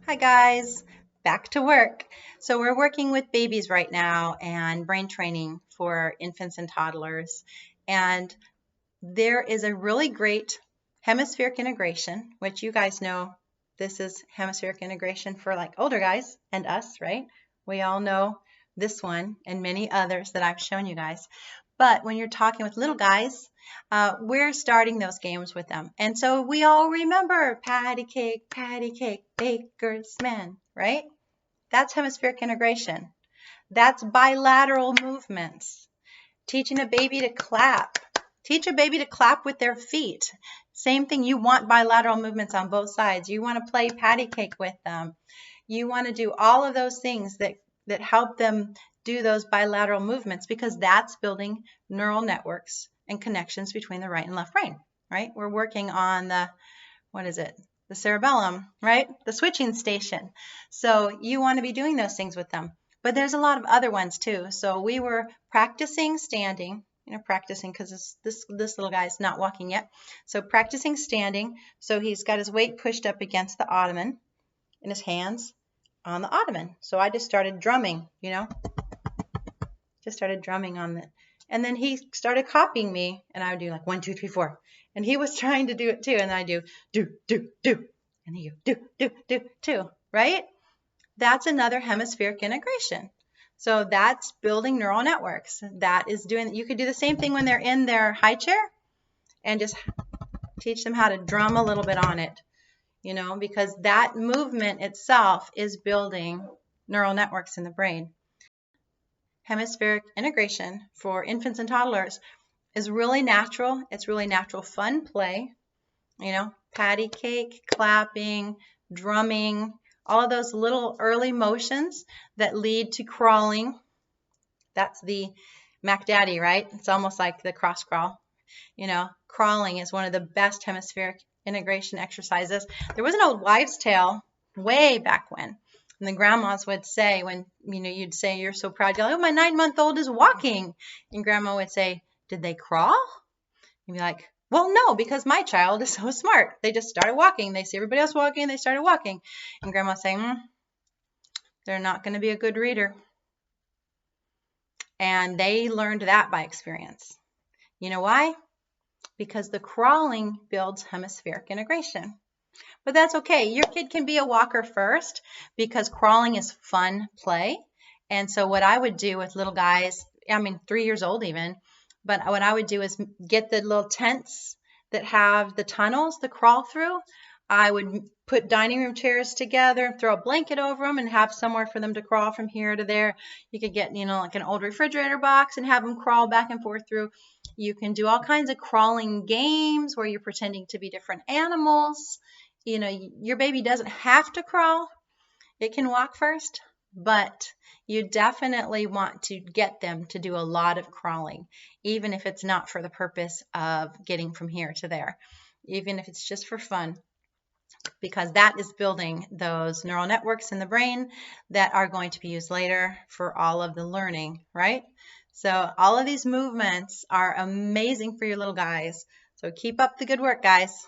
Hi guys, back to work. So we're working with babies right now and brain training for infants and toddlers. And there is a really great hemispheric integration, which you guys know this is hemispheric integration for like older guys and us, right? We all know this one and many others that I've shown you guys. But when you're talking with little guys, we're starting those games with them. And so we all remember patty cake, baker's man, right? That's hemispheric integration. That's bilateral movements. Teaching a baby to clap. Teach a baby to clap with their feet. Same thing, you want bilateral movements on both sides. You want to play patty cake with them. You want to do all of those things that help them do those bilateral movements because that's building neural networks and connections between the right and left brain, right? We're working on the, what is it? The cerebellum, right? The switching station. So you want to be doing those things with them. But there's a lot of other ones too. So we were practicing standing, practicing because this little guy is not walking yet. So practicing standing. So he's got his weight pushed up against the ottoman in his hands on the ottoman. So I just started drumming, just started drumming on it. And then he started copying me, and I would do like 1, 2, 3, 4. And he was trying to do it too. And I do, do. And he go, do, too, right? That's another hemispheric integration. So that's building neural networks. That is doing, you could do the same thing when they're in their high chair and just teach them how to drum a little bit on it, because that movement itself is building neural networks in the brain. Hemispheric integration for infants and toddlers is really natural. It's really natural fun play, patty cake, clapping, drumming, all of those little early motions that lead to crawling. That's the Mac Daddy, right? It's almost like the cross crawl. Crawling is one of the best hemispheric integration exercises. There was an old wives' tale way back when. And the grandmas would say, when you'd say you're so proud, you're like, oh, my 9-month-old is walking. And grandma would say, did they crawl? You'd be like, well, no, because my child is so smart. They just started walking. They see everybody else walking, they started walking. And grandma's saying, they're not going to be a good reader. And they learned that by experience. You know why? Because the crawling builds hemispheric integration. But that's okay. Your kid can be a walker first because crawling is fun play. And so what I would do with little guys, 3 years old even, but what I would do is get the little tents that have the tunnels to crawl through. I would put dining room chairs together, throw a blanket over them, and have somewhere for them to crawl from here to there. You could get, like an old refrigerator box and have them crawl back and forth through. You can do all kinds of crawling games where you're pretending to be different animals. Your baby doesn't have to crawl. It can walk first, but you definitely want to get them to do a lot of crawling, even if it's not for the purpose of getting from here to there, even if it's just for fun, because that is building those neural networks in the brain that are going to be used later for all of the learning, right? So all of these movements are amazing for your little guys. So keep up the good work, guys.